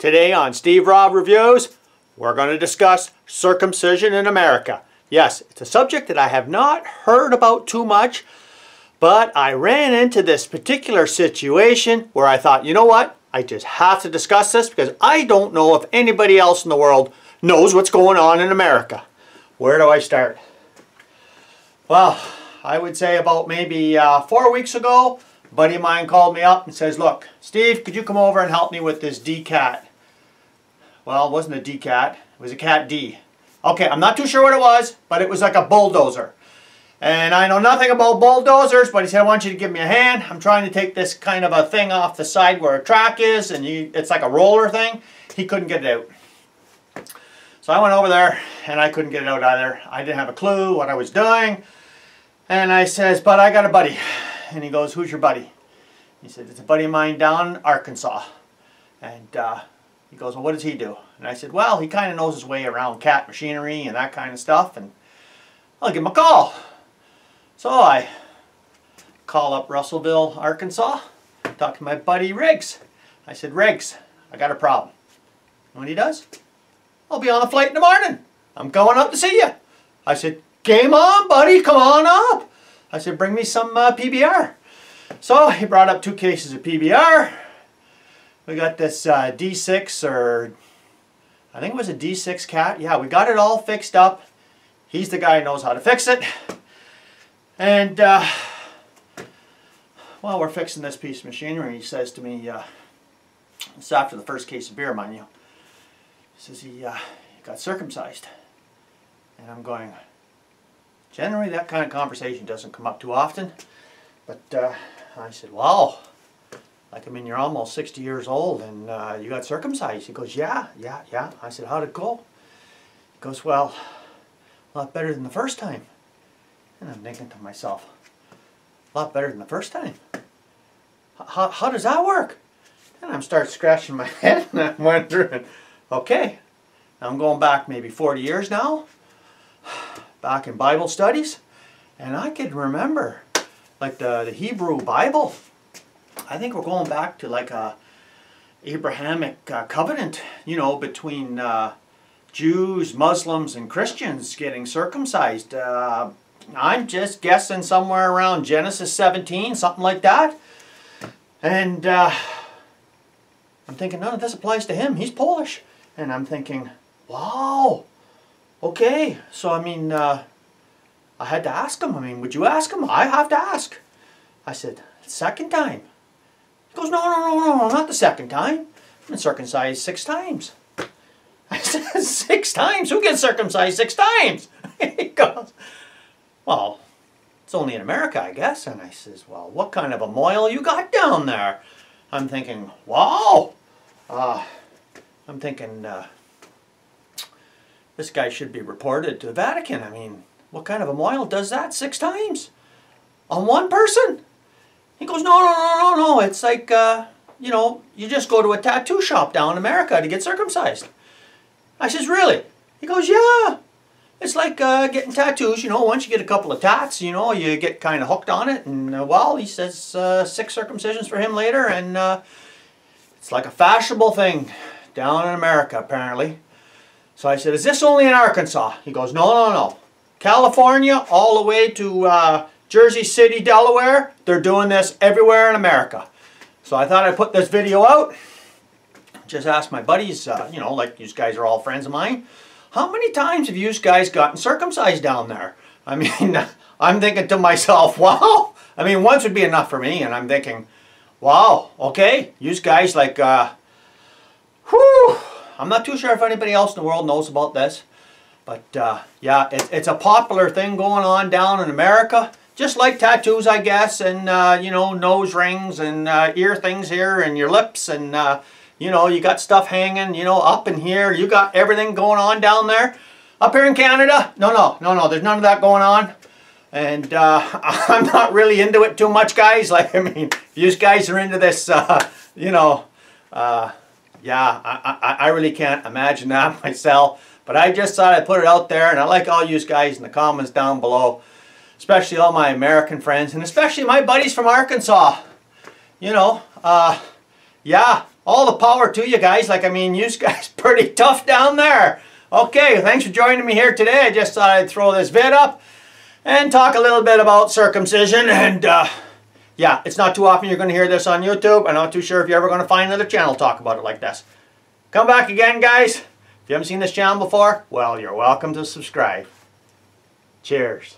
Today on Steve Rob Reviews, we're going to discuss circumcision in America. Yes, it's a subject that I have not heard about too much, but I ran into this particular situation where I thought, you know what? I just have to discuss this because I don't know if anybody else in the world knows what's going on in America. Where do I start? Well, I would say about maybe 4 weeks ago, a buddy of mine called me up and says, look, Steve, could you come over and help me with this D-cat? Well, it wasn't a D-cat, it was a Cat D. Okay, I'm not too sure what it was, but it was like a bulldozer. And I know nothing about bulldozers, but he said, I want you to give me a hand. I'm trying to take this kind of a thing off the side where a track is, and it's like a roller thing. He couldn't get it out. So I went over there, and I couldn't get it out either. I didn't have a clue what I was doing. And I says, but I got a buddy. And he goes, who's your buddy? He said, it's a buddy of mine down in Arkansas. And he goes, well, what does he do? And I said, well, he kind of knows his way around cat machinery and that kind of stuff. And I'll give him a call. So I call up Russellville, Arkansas, talk to my buddy Riggs. I said, Riggs, I got a problem. And what he does? I'll be on the flight in the morning. I'm going up to see you. I said, game on, buddy, come on up. I said, bring me some PBR. So he brought up 2 cases of PBR. We got this D6, or I think it was a D6 cat. Yeah, we got it all fixed up. He's the guy who knows how to fix it. And while we're fixing this piece of machinery, he says to me, it's after the first case of beer, mind you, he says he got circumcised. And I'm going, generally that kind of conversation doesn't come up too often. But I said, wow, like, I mean, you're almost 60 years old and you got circumcised. He goes, yeah. I said, how'd it go? He goes, well, a lot better than the first time. And I'm thinking to myself, a lot better than the first time. How does that work? And I'm start scratching my head and I'm wondering, okay, I'm going back maybe 40 years now, back in Bible studies, and I could remember, like the Hebrew Bible, I think we're going back to like a Abrahamic covenant, you know, between Jews, Muslims, and Christians getting circumcised. I'm just guessing somewhere around Genesis 17, something like that. And I'm thinking, none of this applies to him. He's Polish. And I'm thinking, wow, okay. So, I mean, I had to ask him. I mean, would you ask him? I have to ask. I said, second time. He goes, no, not the second time. I've been circumcised 6 times. I said, 6 times? Who gets circumcised 6 times? He goes, well, it's only in America, I guess. And I says, well, what kind of a moil you got down there? I'm thinking, wow. I'm thinking, this guy should be reported to the Vatican. I mean, what kind of a moil does that 6 times? On one person? He goes, no. It's like, you know, you just go to a tattoo shop down in America to get circumcised. I says, really? He goes, yeah. It's like getting tattoos, you know, once you get a couple of tats, you know, you get kind of hooked on it. And, well, he says 6 circumcisions for him later. And it's like a fashionable thing down in America, apparently. So I said, is this only in Arkansas? He goes, no. California, all the way to Jersey City, Delaware, they're doing this everywhere in America. So I thought I'd put this video out. Just ask my buddies, you know, like you guys are all friends of mine. How many times have you guys gotten circumcised down there? I mean, I'm thinking to myself, wow. I mean, once would be enough for me. And I'm thinking, wow, okay. You guys like, whew. I'm not too sure if anybody else in the world knows about this. But yeah, it's a popular thing going on down in America. Just like tattoos, I guess. And, you know, nose rings and ear things here and your lips and... you know, you got stuff hanging, you know, up in here. You got everything going on down there. Up here in Canada, no. There's none of that going on. And I'm not really into it too much, guys. Like, I mean, if you guys are into this, you know, yeah, I really can't imagine that myself. But I just thought I'd put it out there. And I like all you guys in the comments down below. Especially all my American friends. And especially my buddies from Arkansas. You know, yeah. all the power to you guys. Like, I mean, you guys pretty tough down there. Okay, thanks for joining me here today. I just thought I'd throw this vid up and talk a little bit about circumcision. And yeah, it's not too often you're going to hear this on YouTube. I'm not too sure if you're ever going to find another channel talk about it like this. Come back again, guys. If you haven't seen this channel before, well, you're welcome to subscribe. Cheers.